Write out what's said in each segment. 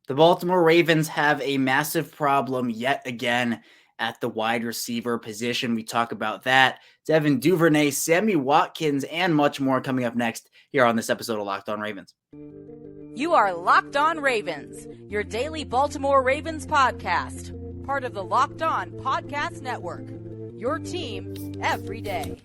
The Baltimore Ravens have a massive problem yet again at the wide receiver position. We talk about that. Devin Duvernay, Sammy Watkins, and much more coming up next here on this episode of Locked On Ravens. You are Locked On Ravens, your daily Baltimore Ravens podcast, part of the Locked On Podcast Network, your team every day.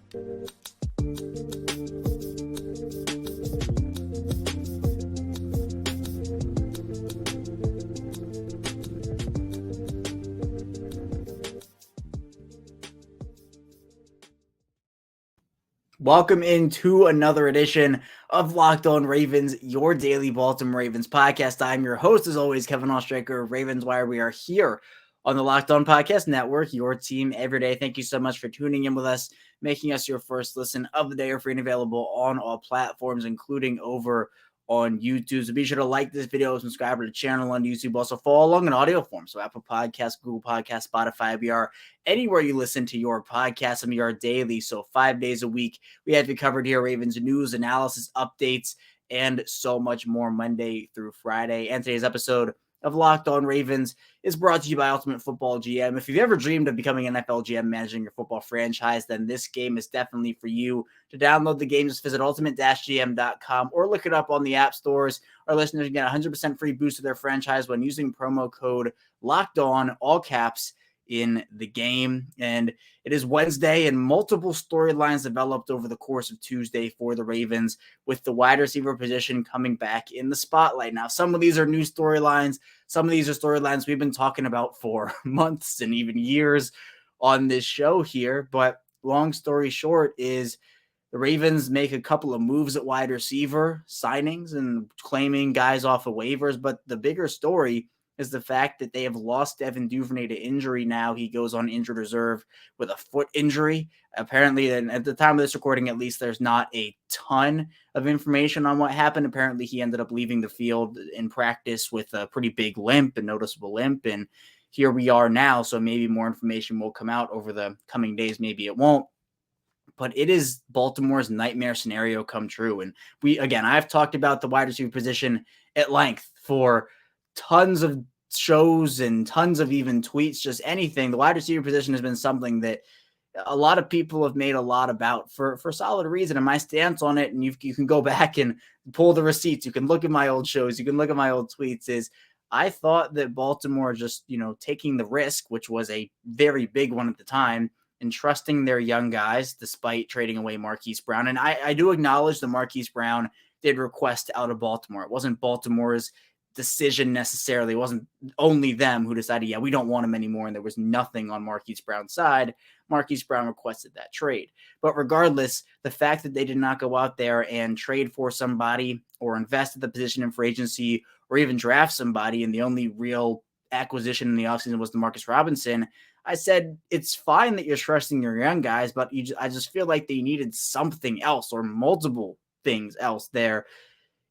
Welcome into another edition of Locked On Ravens, your daily Baltimore Ravens podcast. I'm your host, as always, Kevin Ostraker of Ravens Wire. We are here on the Locked On Podcast Network, your team every day. Thank you so much for tuning in with us, making us your first listen of the day. We're free and available on all platforms, including over on YouTube. So be sure to like this video, subscribe to the channel on YouTube. Also follow along in audio form. So Apple Podcasts, Google Podcasts, Spotify, we are anywhere you listen to your podcast, and we are daily. So 5 days a week, we have you covered here. Ravens news, analysis, updates, and so much more Monday through Friday. And today's episode of Locked On Ravens is brought to you by Ultimate Football GM. If you've ever dreamed of becoming an NFL GM managing your football franchise, then this game is definitely for you. To download the game, just visit ultimate-gm.com or look it up on the app stores. Our listeners can get a 100% free boost to their franchise when using promo code LOCKEDON, all caps, in the game. And it is Wednesday, and multiple storylines developed over the course of Tuesday for the Ravens, with the wide receiver position coming back in the spotlight. Now, some of these are new storylines. Some of these are storylines we've been talking about for months and even years on this show here. But long story short is the Ravens make a couple of moves at wide receiver, signings and claiming guys off of waivers. But the bigger story is the fact that they have lost Devin Duvernay to injury now. He goes on injured reserve with a foot injury. Apparently, and at the time of this recording, at least, there's not a ton of information on what happened. Apparently, he ended up leaving the field in practice with a pretty big limp, a noticeable limp, and here we are now. So maybe more information will come out over the coming days. Maybe it won't. But it is Baltimore's nightmare scenario come true. And I've talked about the wide receiver position at length for tons of shows and tons of even tweets, just anything. The wide receiver position has been something that a lot of people have made a lot about for solid reason. And my stance on it, and you can go back and pull the receipts. You can look at my old shows. You can look at my old tweets, is I thought that Baltimore just, taking the risk, which was a very big one at the time, and trusting their young guys despite trading away Marquise Brown. And I do acknowledge that Marquise Brown did request out of Baltimore. It wasn't Baltimore's decision necessarily. It wasn't only them who decided, yeah, we don't want him anymore, and there was nothing on Marquise Brown's side. Marquise Brown requested that trade. But regardless, the fact that they did not go out there and trade for somebody or invest at the position in free agency or even draft somebody, and the only real acquisition in the offseason was Demarcus Robinson, I said, it's fine that you're trusting your young guys, but I just feel like they needed something else or multiple things else there.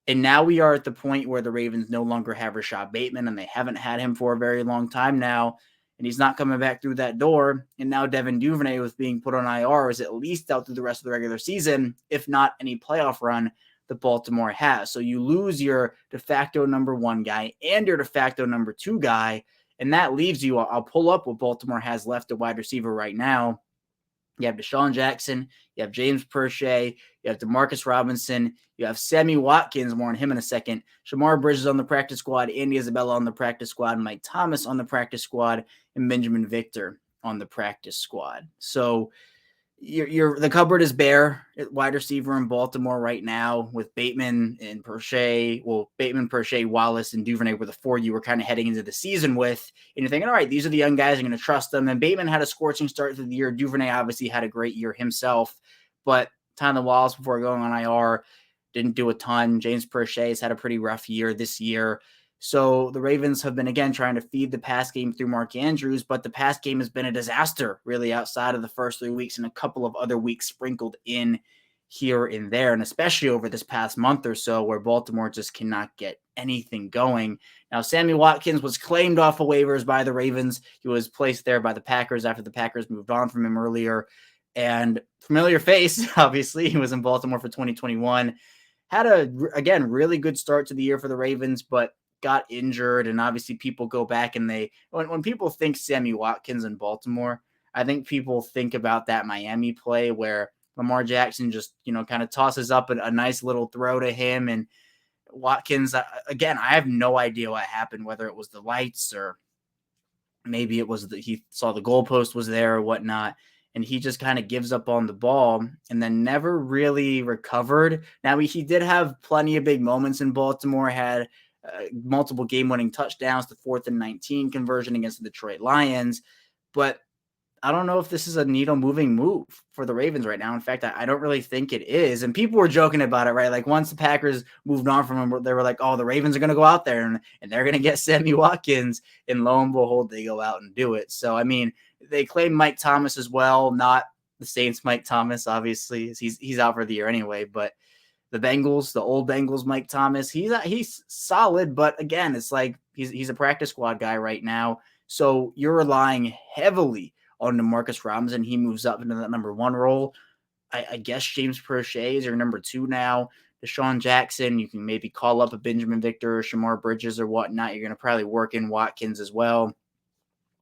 And now we are at the point where the Ravens no longer have Rashad Bateman, and they haven't had him for a very long time now, and he's not coming back through that door. And now Devin Duvernay, with being put on IR, is at least out through the rest of the regular season, if not any playoff run that Baltimore has. So you lose your de facto number one guy and your de facto number two guy, and that leaves you, I'll pull up what Baltimore has left at wide receiver right now. You have Deshaun Jackson, you have James Prochet, you have Demarcus Robinson, you have Sammy Watkins, more on him in a second, Shamar Bridges on the practice squad, Andy Isabella on the practice squad, Mike Thomas on the practice squad, and Benjamin Victor on the practice squad. So the cupboard is bare at wide receiver in Baltimore right now with Bateman and Prochet. Well, Bateman, Prochet, Wallace, and Duvernay were the four you were kind of heading into the season with. And you're thinking, all right, these are the young guys. I'm going to trust them. And Bateman had a scorching start to the year. Duvernay obviously had a great year himself. But Tylan Wallace, before going on IR, didn't do a ton. James Prochet has had a pretty rough year this year. So the Ravens have been, again, trying to feed the pass game through Mark Andrews, but the pass game has been a disaster, really, outside of the first 3 weeks and a couple of other weeks sprinkled in here and there, and especially over this past month or so where Baltimore just cannot get anything going. Now, Sammy Watkins was claimed off of waivers by the Ravens. He was placed there by the Packers after the Packers moved on from him earlier. And familiar face, obviously, he was in Baltimore for 2021. Had a, again, really good start to the year for the Ravens, but got injured, and obviously people go back and when people think Sammy Watkins in Baltimore, I think people think about that Miami play where Lamar Jackson just, kind of tosses up a nice little throw to him, and Watkins, again, I have no idea what happened, whether it was the lights or maybe it was that he saw the goalpost was there or whatnot, and he just kind of gives up on the ball and then never really recovered. Now, he did have plenty of big moments in Baltimore, had multiple game-winning touchdowns, the 4th and 19 conversion against the Detroit Lions, but I don't know if this is a needle-moving move for the Ravens right now. In fact, I don't really think it is. And people were joking about it, right? Like once the Packers moved on from him, they were like, oh, the Ravens are going to go out there and they're going to get Sammy Watkins. And lo and behold, they go out and do it. So, I mean, they claim Mike Thomas as well, not the Saints Mike Thomas, obviously. He's out for the year anyway. But the Bengals, the old Bengals Mike Thomas, he's solid. But again, it's like he's a practice squad guy right now. So you're relying heavily on DeMarcus Robinson. He moves up into that number 1 role. I guess James Prochet is your number 2 now. Deshaun Jackson, you can maybe call up a Benjamin Victor or Shamar Bridges or whatnot. You're going to probably work in Watkins as well.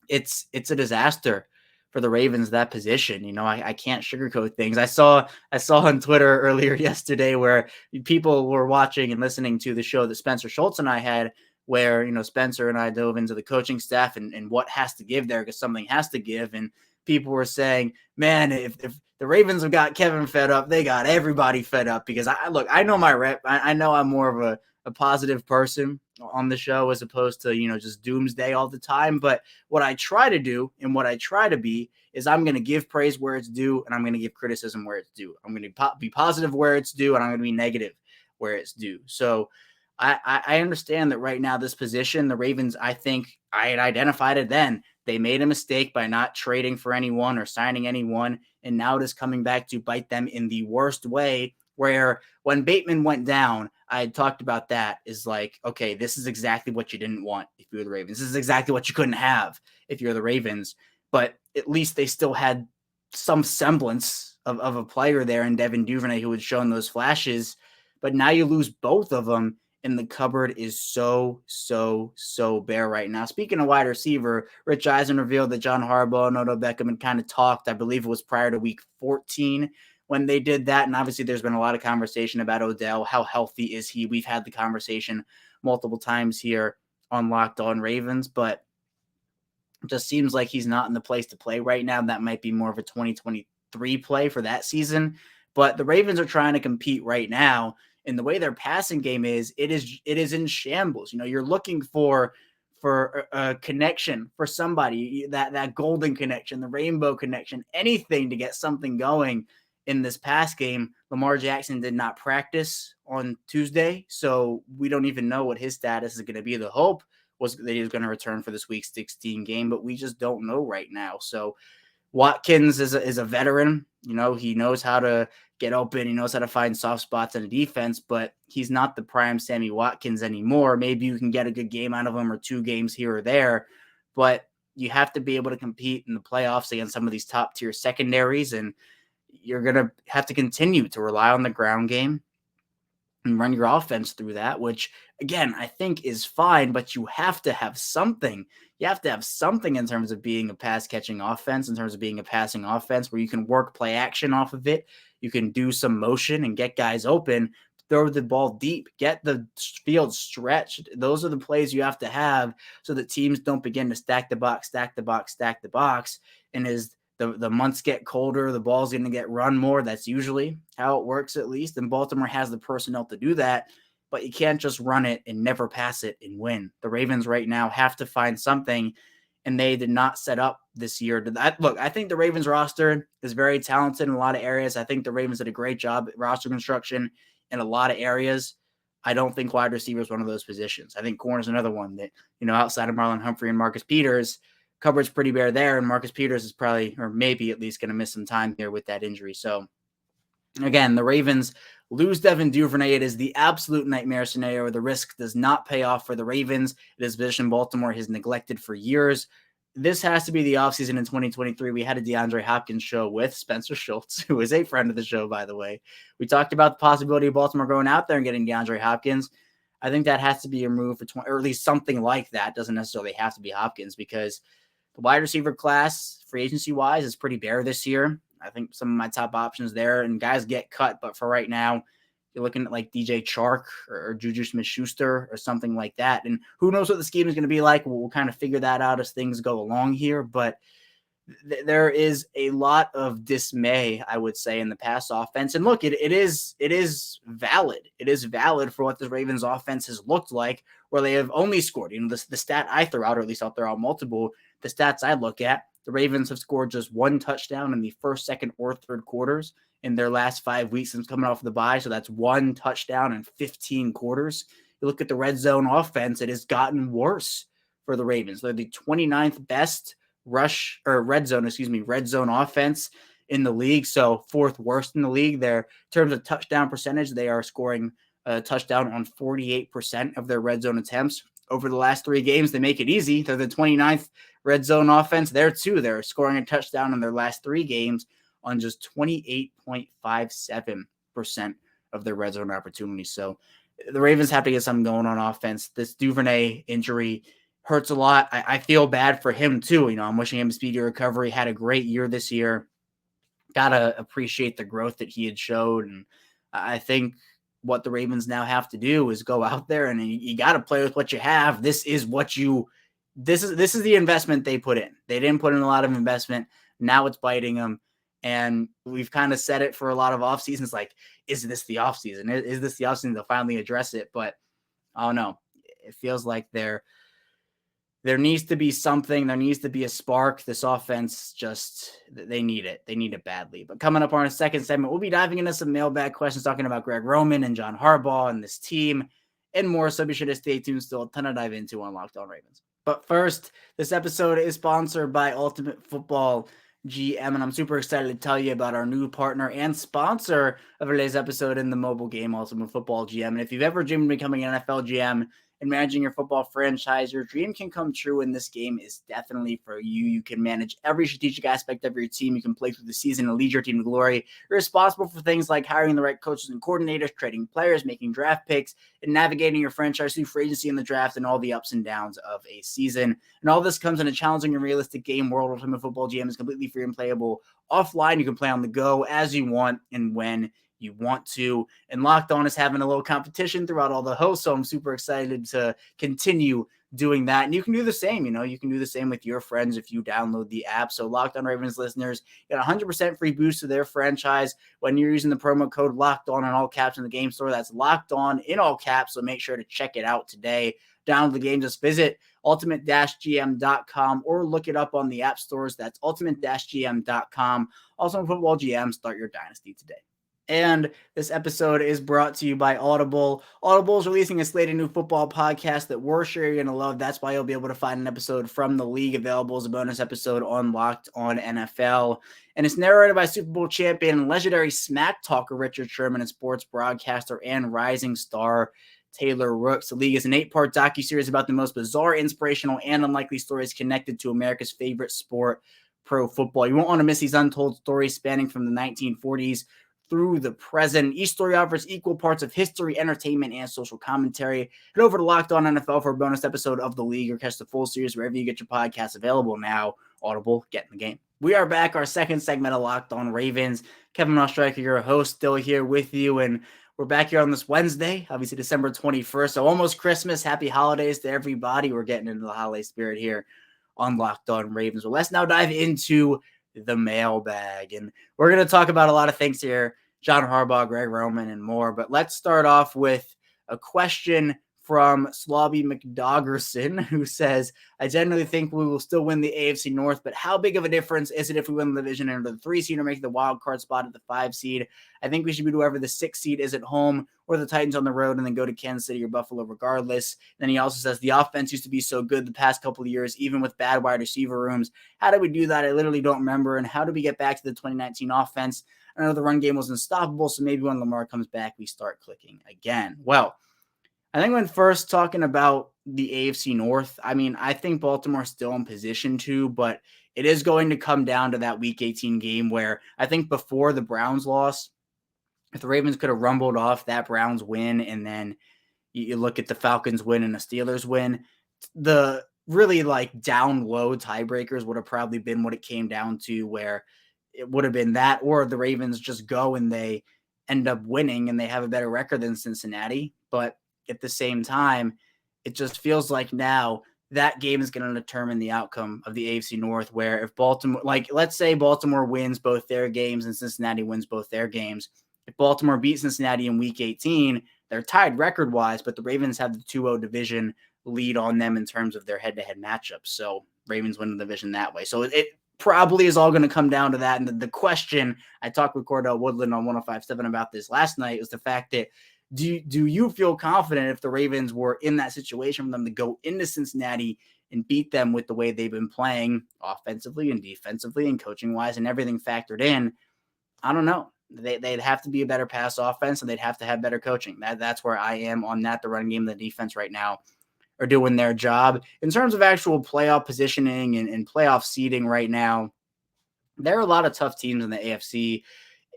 It's a disaster for the Ravens, that position. I can't sugarcoat things. I saw on Twitter earlier yesterday where people were watching and listening to the show that Spencer Schultz and I had, where, Spencer and I dove into the coaching staff and what has to give there, because something has to give. And people were saying, man, if the Ravens have got Kevin fed up, they got everybody fed up, because I know my rep. I know I'm more of a positive person on the show as opposed to, just doomsday all the time. But what I try to do and what I try to be is I'm going to give praise where it's due, and I'm going to give criticism where it's due. I'm going to be positive where it's due, and I'm going to be negative where it's due. So I understand that right now, this position, the Ravens, I think I had identified it then. They made a mistake by not trading for anyone or signing anyone, and now it is coming back to bite them in the worst way, where when Bateman went down, I had talked about that, is like, okay, this is exactly what you didn't want if you were the Ravens. This is exactly what you couldn't have if you're the Ravens. But at least they still had some semblance of a player there in Devin Duvernay who had shown those flashes. But now you lose both of them, and the cupboard is so bare right now. Speaking of wide receiver, Rich Eisen revealed that John Harbaugh and Odell Beckham had kind of talked, I believe it was prior to week 14 when they did that. And obviously there's been a lot of conversation about Odell. How healthy is he? We've had the conversation multiple times here on Locked On Ravens, but it just seems like he's not in the place to play right now. That might be more of a 2023 play for that season. But the Ravens are trying to compete right now. And the way their passing game is, it is in shambles. You're looking for a connection for somebody, that golden connection, the rainbow connection, anything to get something going in this pass game. Lamar Jackson did not practice on Tuesday, so we don't even know what his status is going to be. The hope was that he was going to return for this week 16 game, but we just don't know right now. So Watkins is a veteran. He knows how to get open. He knows how to find soft spots in the defense, but he's not the prime Sammy Watkins anymore. Maybe you can get a good game out of him or 2 games here or there, but you have to be able to compete in the playoffs against some of these top tier secondaries, and you're going to have to continue to rely on the ground game and run your offense through that, which again, I think is fine, but you have to have something. You have to have something in terms of being a pass catching offense, in terms of being a passing offense where you can work play action off of it. You can do some motion and get guys open, throw the ball deep, get the field stretched. Those are the plays you have to have so that teams don't begin to stack the box. And as the months get colder, the ball's going to get run more. That's usually how it works, at least. And Baltimore has the personnel to do that, but you can't just run it and never pass it and win. The Ravens right now have to find something, and they did not set up this year to that. Look, I think the Ravens roster is very talented in a lot of areas. I think the Ravens did a great job at roster construction in a lot of areas. I don't think wide receiver is one of those positions. I think corner is another one that, outside of Marlon Humphrey and Marcus Peters, cupboard's pretty bare there, and Marcus Peters is probably, or maybe at least, going to miss some time here with that injury. So again, the Ravens lose Devin Duvernay. It is the absolute nightmare scenario where the risk does not pay off for the Ravens. It is a position Baltimore has neglected for years. This has to be the offseason in 2023. We had a DeAndre Hopkins show with Spencer Schultz, who is a friend of the show, by the way. We talked about the possibility of Baltimore going out there and getting DeAndre Hopkins. I think that has to be a move for 20, or at least something like that. Doesn't necessarily have to be Hopkins, because the wide receiver class, free agency wise, is pretty bare this year. I think some of my top options there, and guys get cut, but for right now, you're looking at like DJ Chark or Juju Smith-Schuster or something like that. And who knows what the scheme is going to be like. We'll kind of figure that out as things go along here. But there is a lot of dismay, I would say, in the pass offense. And look, it is valid. It is valid for what the Ravens offense has looked like, where they have only scored. The stat I throw out, or at least I'll throw out multiple, the stats I look at, the Ravens have scored just one touchdown in the first, second, or third quarters in their last 5 weeks since coming off the bye. So that's one touchdown in 15 quarters. You look at the red zone offense, it has gotten worse for the Ravens. They're the 29th best red zone offense in the league. So fourth worst in the league there. In terms of touchdown percentage, they are scoring a touchdown on 48% of their red zone attempts. Over the last 3 games, they make it easy. They're the 29th red zone offense there too. They're scoring a touchdown in their last 3 games on just 28.57% of their red zone opportunities. So the Ravens have to get something going on offense. This Duvernay injury hurts a lot. I feel bad for him too. I'm wishing him a speedy recovery. Had a great year this year. Gotta appreciate the growth that he had showed. And I think what the Ravens now have to do is go out there and you got to play with what you have. This is the investment they put in. They didn't put in a lot of investment. Now it's biting them. And we've kind of said it for a lot of off seasons. Like, is this the off season? Is this the off season? They'll finally address it. But I don't know. It feels like there needs to be something. There needs to be a spark. This offense they need it. They need it badly. But coming up on our second segment, we'll be diving into some mailbag questions, talking about Greg Roman and John Harbaugh and this team and more. So be sure to stay tuned. Still a ton to dive into on Locked On Ravens. But first, this episode is sponsored by Ultimate Football GM, and I'm super excited to tell you about our new partner and sponsor of today's episode in the mobile game, Ultimate Football GM. And if you've ever dreamed of becoming an NFL GM and managing your football franchise, your dream can come true, and this game is definitely for you. You can manage every strategic aspect of your team. You can play through the season and lead your team to glory. You're responsible for things like hiring the right coaches and coordinators, trading players, making draft picks, and navigating your franchise through free agency and the draft and all the ups and downs of a season. And all this comes in a challenging and realistic game world. Ultimate Football GM is completely free and playable offline. You can play on the go as you want and when you want to. And Locked On is having a little competition throughout all the hosts, so I'm super excited to continue doing that. And you can do the same. You can do the same with your friends if you download the app. So Locked On Ravens listeners get 100% free boost to their franchise when you're using the promo code Locked On in all caps in the game store. That's Locked On in all caps, so make sure to check it out today. Download the game. Just visit ultimate-gm.com or look it up on the app stores. That's ultimate-gm.com. Also, Football GM, start your dynasty today. And this episode is brought to you by Audible. Audible is releasing a slate of new football podcasts that we're sure you're going to love. That's why you'll be able to find an episode from the league available as a bonus episode on Locked On NFL. And it's narrated by Super Bowl champion and legendary smack talker Richard Sherman and sports broadcaster and rising star Taylor Rooks. The League is an 8-part docuseries about the most bizarre, inspirational, and unlikely stories connected to America's favorite sport, pro football. You won't want to miss these untold stories spanning from the 1940s through the present. Each story offers equal parts of history, entertainment, and social commentary. Head over to Locked On NFL for a bonus episode of The League or catch the full series wherever you get your podcasts available now. Audible, get in the game. We are back, our second segment of Locked On Ravens. Kevin Oestreicher, your host, still here with you, and we're back here on this Wednesday, obviously December 21st, so almost Christmas. Happy holidays to everybody. We're getting into the holiday spirit here on Locked On Ravens. Well, let's now dive into the mailbag, and we're going to talk about a lot of things here: John Harbaugh, Greg Roman, and more. But let's start off with a question from Slobby McDoggerson, who says, I generally think we will still win the AFC North, but how big of a difference is it if we win the division under the 3 seed or make the wild card spot at the 5 seed? I think we should beat whoever the 6 seed is at home or the Titans on the road and then go to Kansas City or Buffalo regardless. Then he also says the offense used to be so good the past couple of years, even with bad wide receiver rooms. How did we do that? I literally don't remember. And how do we get back to the 2019 offense? I know the run game was unstoppable, so maybe when Lamar comes back, we start clicking again. Well, I think when first talking about the AFC North, I think Baltimore's still in position to, but it is going to come down to that Week 18 game where I think before the Browns loss, if the Ravens could have rumbled off that Browns win and then You look at the Falcons win and the Steelers win. The really like down low tiebreakers would have probably been what it came down to, where it would have been that, or the Ravens just go and they end up winning and they have a better record than Cincinnati. But at the same time, it just feels like now that game is going to determine the outcome of the AFC North, where if Baltimore, like let's say Baltimore wins both their games and Cincinnati wins both their games. If Baltimore beats Cincinnati in week 18, they're tied record-wise, but the Ravens have the 2-0 division lead on them in terms of their head-to-head matchups. So Ravens win the division that way. So it probably is all going to come down to that. And the question, I talked with Cordell Woodland on 105.7 about this last night, was the fact that do you feel confident if the Ravens were in that situation for them to go into Cincinnati and beat them with the way they've been playing offensively and defensively and coaching-wise and everything factored in? I don't know. They'd have to be a better pass offense, and they'd have to have better coaching. That's where I am on that. The running game, the defense right now are doing their job. In terms of actual playoff positioning and playoff seeding right now, there are a lot of tough teams in the AFC.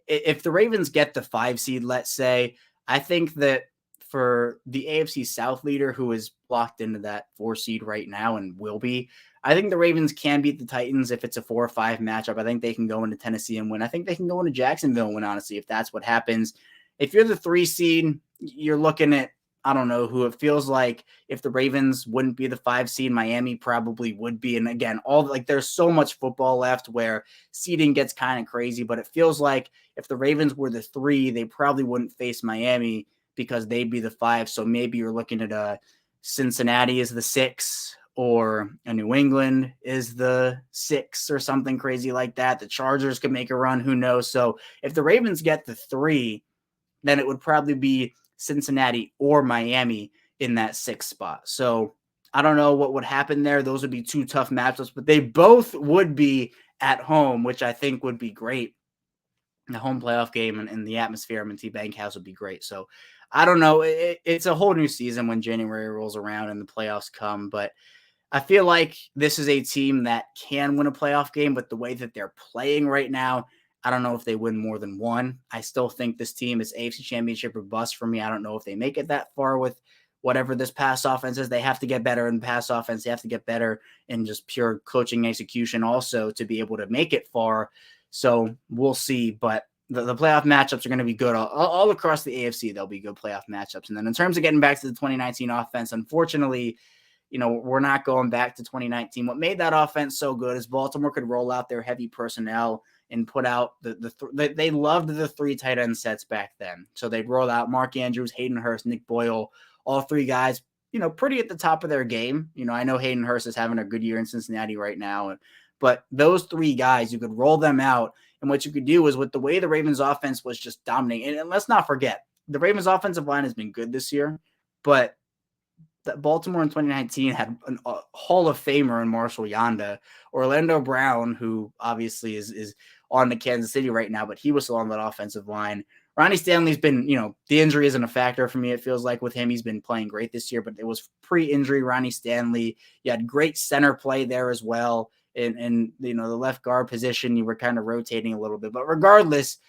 If the Ravens get the 5 seed, let's say, I think that for the AFC South leader, who is locked into that 4 seed right now and will be, I think the Ravens can beat the Titans if it's a 4 or 5 matchup. I think they can go into Tennessee and win. I think they can go into Jacksonville and win, honestly, if that's what happens. If you're the 3 seed, you're looking at, I don't know who. It feels like if the Ravens wouldn't be the 5 seed, Miami probably would be. And again, there's so much football left where seeding gets kind of crazy, but it feels like if the Ravens were the 3, they probably wouldn't face Miami because they'd be the 5. So maybe you're looking at a Cincinnati as the 6, or a New England is the 6 or something crazy like that. The Chargers could make a run. Who knows? So if the Ravens get the 3, then it would probably be Cincinnati or Miami in that 6th spot. So I don't know what would happen there. Those would be 2 tough matchups, but they both would be at home, which I think would be great. The home playoff game and the atmosphere at M&T Bank House would be great. So I don't know. It's a whole new season when January rolls around and the playoffs come, but I feel like this is a team that can win a playoff game, but the way that they're playing right now, I don't know if they win more than 1. I still think this team is AFC Championship or bust for me. I don't know if they make it that far with whatever this pass offense is. They have to get better in pass offense. They have to get better in just pure coaching execution also to be able to make it far. So we'll see. But the playoff matchups are going to be good. All across the AFC, there'll be good playoff matchups. And then in terms of getting back to the 2019 offense, unfortunately, we're not going back to 2019. What made that offense so good is Baltimore could roll out their heavy personnel and put out they loved the 3 tight end sets back then. So they'd roll out Mark Andrews, Hayden Hurst, Nick Boyle, all 3 guys, pretty at the top of their game. I know Hayden Hurst is having a good year in Cincinnati right now, but those 3 guys, you could roll them out. And what you could do is, with the way the Ravens offense was just dominating, and let's not forget, the Ravens offensive line has been good this year, but that Baltimore in 2019 had a Hall of Famer in Marshall Yanda, Orlando Brown, who obviously is on to Kansas City right now, but he was still on that offensive line. Ronnie Stanley's been, the injury isn't a factor for me. It feels like with him, he's been playing great this year, but it was pre-injury Ronnie Stanley. You had great center play there as well. And the left guard position, you were kind of rotating a little bit, but regardless,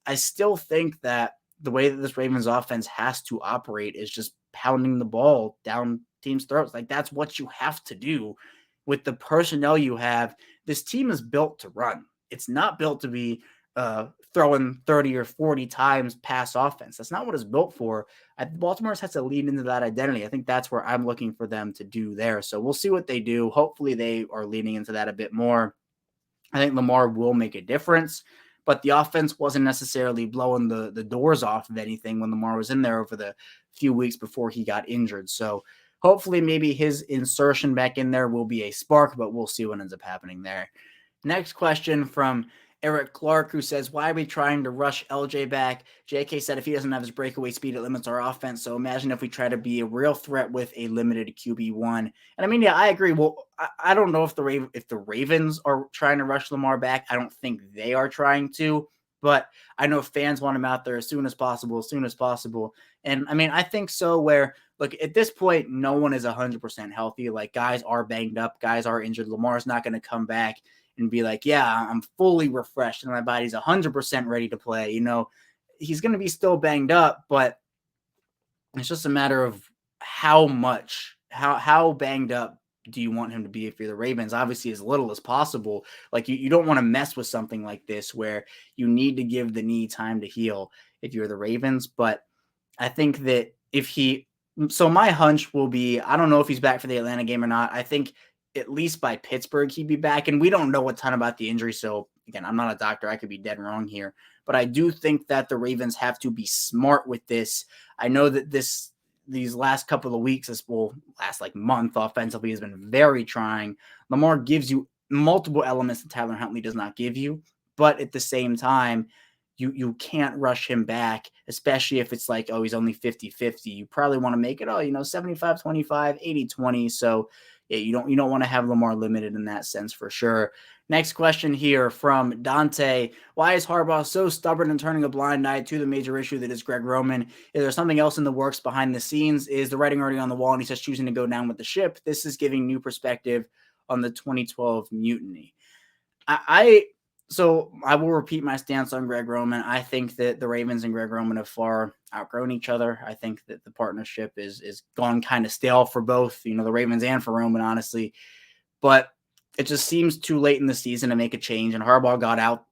I still think that the way that this Ravens offense has to operate is just pounding the ball down teams' throats. Like, that's what you have to do with the personnel you have. This team is built to run. It's not built to be throwing 30 or 40 times pass offense. That's not what it's built for. Baltimore has to lean into that identity. I think that's where I'm looking for them to do there. So we'll see what they do. Hopefully they are leaning into that a bit more. I think Lamar will make a difference, but the offense wasn't necessarily blowing the doors off of anything when Lamar was in there over the few weeks before he got injured. So hopefully maybe his insertion back in there will be a spark, but we'll see what ends up happening there. Next question from Eric Clark, who says, why are we trying to rush LJ back? JK said if he doesn't have his breakaway speed, it limits our offense. So imagine if we try to be a real threat with a limited QB1. And I mean, yeah, I agree. Well, I don't know if the Ravens are trying to rush Lamar back. I don't think they are trying to, but I know fans want him out there as soon as possible. And I mean, I think so, where, look, at this point, no one is 100% healthy. Like, guys are banged up, guys are injured. Lamar's not going to come back and be like, yeah, I'm fully refreshed and my body's 100% ready to play. He's going to be still banged up, but it's just a matter of how much, how banged up do you want him to be if you're the Ravens? Obviously, as little as possible. Like you don't want to mess with something like this where you need to give the knee time to heal if you're the Ravens. But I think that so my hunch will be, I don't know if he's back for the Atlanta game or not. I think at least by Pittsburgh, he'd be back. And we don't know a ton about the injury. So again, I'm not a doctor. I could be dead wrong here, but I do think that the Ravens have to be smart with this. I know that these last couple of weeks, this will last like month offensively, has been very trying. Lamar gives you multiple elements that Tyler Huntley does not give you, but at the same time, you can't rush him back, especially if it's like, oh, he's only 50-50. You probably want to make it, 75-25, 80-20. So yeah, you don't want to have Lamar limited in that sense for sure. Next question here from Dante. Why is Harbaugh so stubborn and turning a blind eye to the major issue that is Greg Roman? Is there something else in the works behind the scenes? Is the writing already on the wall and he's just choosing to go down with the ship? This is giving new perspective on the 2012 mutiny. So I will repeat my stance on Greg Roman. I think that the Ravens and Greg Roman have far outgrown each other. I think that the partnership is gone kind of stale for both, the Ravens and for Roman, honestly. But it just seems too late in the season to make a change. And Harbaugh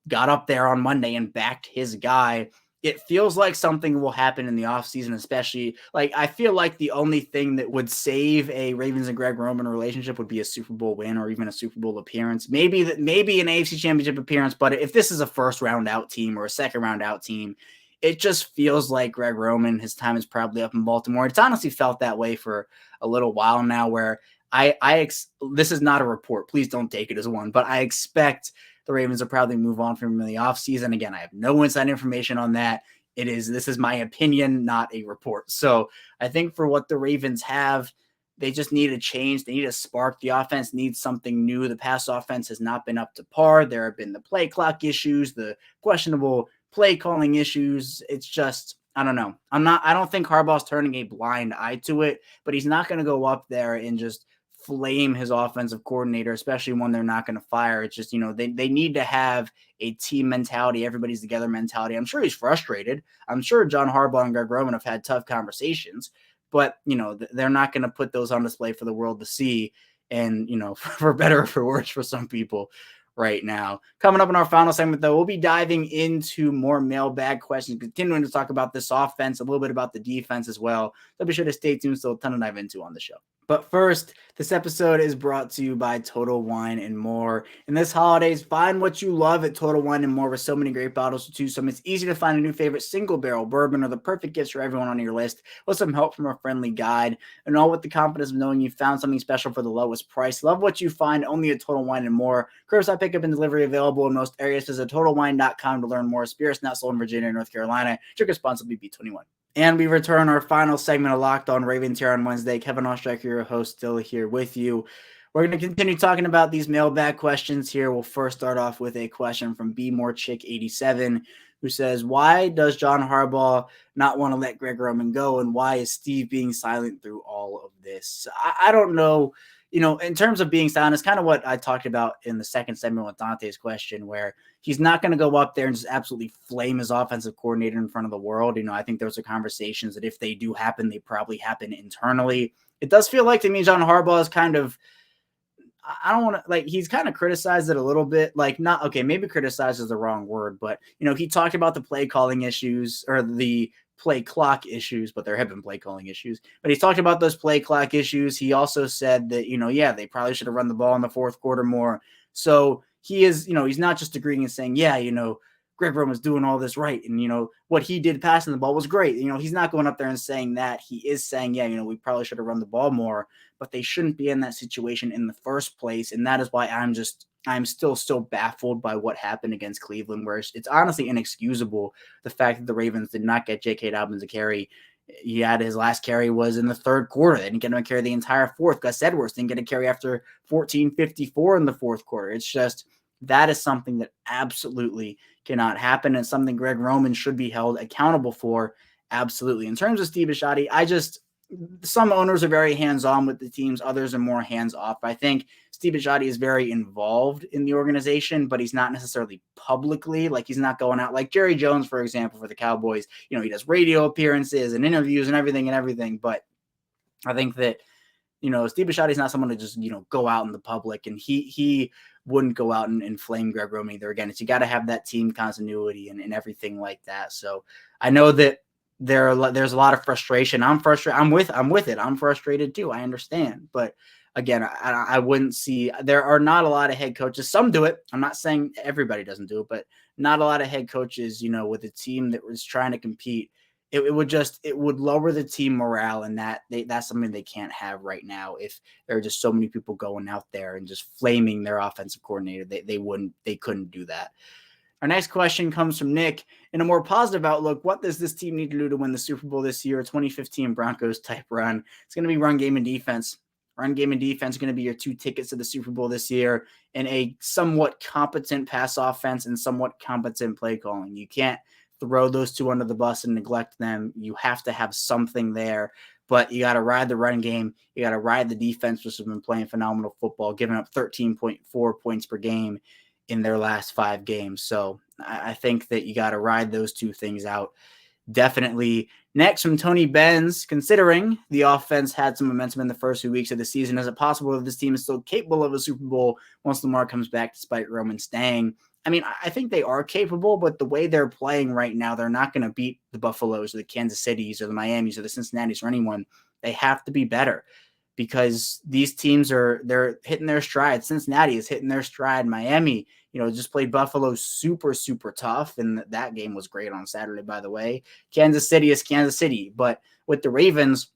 got up there on Monday and backed his guy. It feels like something will happen in the offseason, especially like I feel like the only thing that would save a Ravens and Greg Roman relationship would be a Super Bowl win or even a Super Bowl appearance. Maybe an AFC Championship appearance, but if this is a first round out team or a second round out team, it just feels like Greg Roman, his time is probably up in Baltimore. It's honestly felt that way for a little while now where this is not a report. Please don't take it as one, but I expect the Ravens will probably move on from him in the offseason. Again, I have no inside information on that. This is my opinion, not a report. So I think for what the Ravens have, they just need a change. They need a spark. The offense needs something new. The pass offense has not been up to par. There have been the play clock issues, the questionable play calling issues. It's just, I don't know. I don't think Harbaugh's turning a blind eye to it, but he's not going to go up there and just flame his offensive coordinator, especially when they're not going to fire. It's just, they need to have a team mentality, everybody's together mentality. I'm sure he's frustrated. I'm sure John Harbaugh and Greg Roman have had tough conversations, but, they're not going to put those on display for the world to see. And, for better or for worse for some people right now. Coming up in our final segment, though, we'll be diving into more mailbag questions, continuing to talk about this offense, a little bit about the defense as well. So be sure to stay tuned. Still a ton to dive into on the show. But first, this episode is brought to you by Total Wine and More. In this holidays, find what you love at Total Wine and More with so many great bottles to choose from. It's easy to find a new favorite single barrel bourbon or the perfect gifts for everyone on your list with some help from a friendly guide, and all with the confidence of knowing you found something special for the lowest price. Love what you find only at Total Wine and More. Curbside pickup and delivery available in most areas. Visit TotalWine.com to learn more. Spirits not sold in Virginia and North Carolina. Drink responsibly. Be21. And we return our final segment of Locked On Ravens here on Wednesday. Kevin Ostreicher, your host, still here with you. We're going to continue talking about these mailbag questions here. We'll first start off with a question from BMoreChick87, who says, why does John Harbaugh not want to let Greg Roman go, and why is Steve being silent through all of this? I don't know. In terms of being silent, it's kind of what I talked about in the second segment with Dante's question, where he's not going to go up there and just absolutely flame his offensive coordinator in front of the world. I think those are conversations that if they do happen, they probably happen internally. It does feel like to me, John Harbaugh is kind of, I don't want to, he's kind of criticized it a little bit, maybe criticize is the wrong word, but, he talked about the play calling issues or the play clock issues, but there have been play calling issues, but he's talked about those play clock issues. He also said that, they probably should have run the ball in the fourth quarter more. So he is, he's not just agreeing and saying, Greg Roman was doing all this right. And, what he did passing the ball was great. He's not going up there and saying that. He is saying, we probably should have run the ball more, but they shouldn't be in that situation in the first place. And that is why I'm still so baffled by what happened against Cleveland, where it's honestly inexcusable. The fact that the Ravens did not get J.K. Dobbins a carry. He had his last carry was in the third quarter. They didn't get him a carry the entire fourth. Gus Edwards didn't get a carry after 14:54 in the fourth quarter. It's just, that is something that absolutely cannot happen, and something Greg Roman should be held accountable for. Absolutely. In terms of Steve Bisciotti, some owners are very hands-on with the teams. Others are more hands-off. I think Steve Bisciotti is very involved in the organization, but he's not necessarily publicly. He's not going out like Jerry Jones, for example, for the Cowboys. He does radio appearances and interviews and everything. But I think that, Steve Bisciotti's not someone to just, go out in the public, and he wouldn't go out and flame Greg Roman either. Again, you got to have that team continuity and everything like that. So I know that there's a lot of frustration. I'm frustrated. I'm with it. I'm frustrated too. I understand. But again, I wouldn't see, there are not a lot of head coaches. Some do it. I'm not saying everybody doesn't do it, but not a lot of head coaches, with a team that was trying to compete. It would lower the team morale, and that's something they can't have right now. If there are just so many people going out there and just flaming their offensive coordinator, they couldn't do that. Our next question comes from Nick. In a more positive outlook, what does this team need to do to win the Super Bowl this year? 2015 Broncos type run. It's going to be run game and defense. Run game and defense are going to be your two tickets to the Super Bowl this year, and a somewhat competent pass offense and somewhat competent play calling. You can't throw those two under the bus and neglect them. You have to have something there, but you got to ride the run game. You got to ride the defense, which has been playing phenomenal football, giving up 13.4 points per game in their last 5 games. So I think that you got to ride those two things out. Definitely. Next from Tony Benz, considering the offense had some momentum in the first few weeks of the season, is it possible that this team is still capable of a Super Bowl once Lamar comes back despite Roman staying? I mean, I think they are capable, but the way they're playing right now, they're not going to beat the Buffaloes or the Kansas Cities or the Miamis or the Cincinnatis or anyone. They have to be better because these teams they're hitting their stride. Cincinnati is hitting their stride. Miami, just played Buffalo super, super tough. And that game was great on Saturday, by the way. Kansas City is Kansas City. But with the Ravens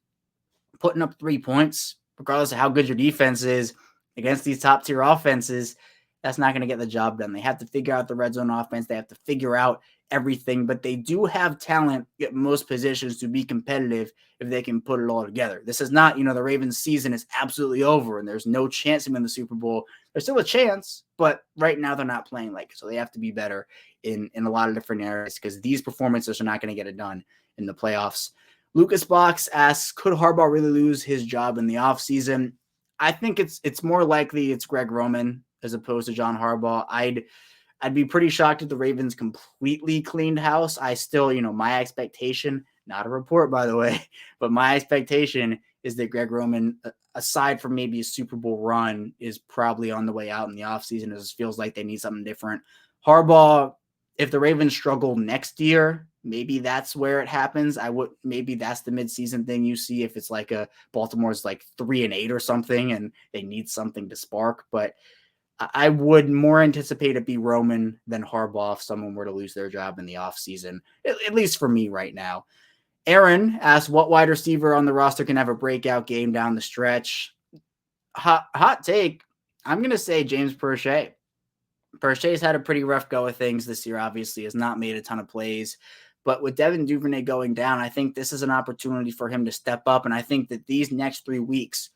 putting up 3 points, regardless of how good your defense is against these top tier offenses, that's not going to get the job done. They have to figure out the red zone offense. They have to figure out everything, but they do have talent at most positions to be competitive if they can put it all together. This is not, the Ravens season is absolutely over and there's no chance to win the Super Bowl. There's still a chance, but right now they're not playing like it. So they have to be better in a lot of different areas because these performances are not going to get it done in the playoffs. Lucas Box asks, could Harbaugh really lose his job in the offseason? I think it's more likely it's Greg Roman as opposed to John Harbaugh. I'd be pretty shocked if the Ravens completely cleaned house. I still, my expectation, not a report, by the way, but my expectation is that Greg Roman, aside from maybe a Super Bowl run, is probably on the way out in the offseason. It just feels like they need something different. Harbaugh, if the Ravens struggle next year, maybe that's where it happens. Maybe that's the midseason thing you see if it's like Baltimore's like 3-8 or something and they need something to spark. But I would more anticipate it be Roman than Harbaugh if someone were to lose their job in the offseason, at least for me right now. Aaron asked, what wide receiver on the roster can have a breakout game down the stretch? Hot take. I'm going to say James Proche. Proche's had a pretty rough go of things this year, obviously, has not made a ton of plays. But with Devin Duvernay going down, I think this is an opportunity for him to step up. And I think that these next 3 weeks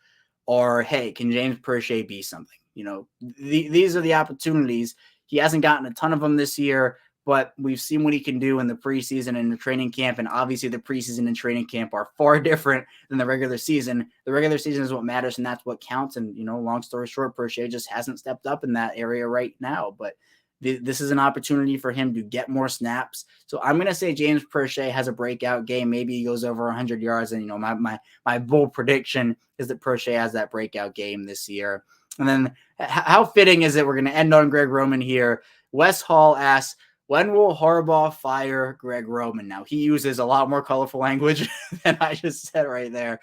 are, hey, can James Proche be something? These are the opportunities. He hasn't gotten a ton of them this year, but we've seen what he can do in the preseason and the training camp. And obviously the preseason and training camp are far different than the regular season. The regular season is what matters and that's what counts. And, long story short, Proche just hasn't stepped up in that area right now, but this is an opportunity for him to get more snaps. So I'm going to say James Proche has a breakout game. Maybe he goes over 100 yards. And, my bold prediction is that Proche has that breakout game this year. And then how fitting is it? We're going to end on Greg Roman here. Wes Hall asks, when will Harbaugh fire Greg Roman? Now, he uses a lot more colorful language than I just said right there.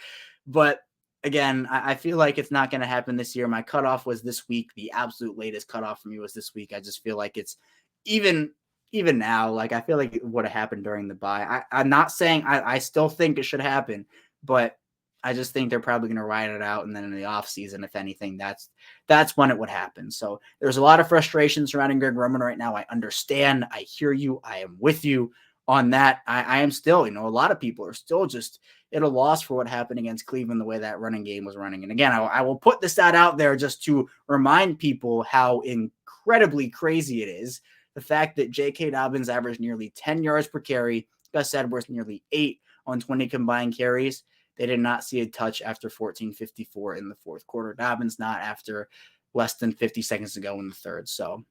But again, I feel like it's not going to happen this year. My cutoff was this week. The absolute latest cutoff for me was this week. I just feel like it's even now, like I feel like it would have happened during the bye. I'm not saying I still think it should happen, but I just think they're probably going to ride it out. And then in the offseason, if anything, that's when it would happen. So there's a lot of frustration surrounding Greg Roman right now. I understand. I hear you. I am with you on that. I am still, a lot of people are still just at a loss for what happened against Cleveland, the way that running game was running. And again, I will put this stat out there just to remind people how incredibly crazy it is. The fact that J.K. Dobbins averaged nearly 10 yards per carry, Gus Edwards nearly 8 on 20 combined carries. They did not see a touch after 14:54 in the fourth quarter. Dobbins not after less than 50 seconds to go in the third. So,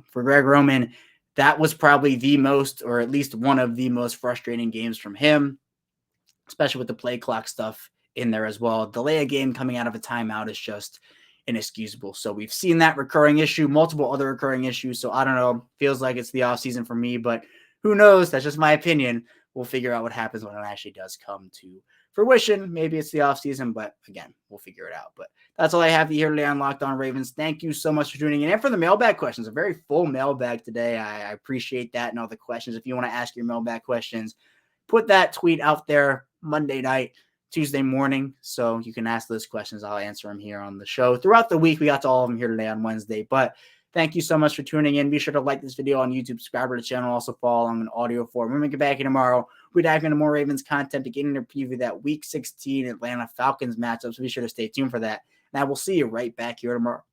for Greg Roman, that was probably the most, or at least one of the most frustrating games from him, especially with the play clock stuff in there as well. Delay a game coming out of a timeout is just inexcusable. So we've seen that recurring issue, multiple other recurring issues. So I don't know. Feels like it's the offseason for me, but who knows? That's just my opinion. We'll figure out what happens when it actually does come to fruition. Maybe it's the offseason, but again, we'll figure it out. But that's all I have here today on Locked On Ravens. Thank you so much for tuning in and for the mailbag questions. A very full mailbag today. I appreciate that and all the questions. If you want to ask your mailbag questions, put that tweet out there Monday night, Tuesday morning, so you can ask those questions. I'll answer them here on the show. Throughout the week, we got to all of them here today on Wednesday. But thank you so much for tuning in. Be sure to like this video on YouTube, subscribe to the channel, also follow along in audio form. When we get back here tomorrow, we dive into more Ravens content to get into preview that Week 16 Atlanta Falcons matchup. So be sure to stay tuned for that. And I will see you right back here tomorrow.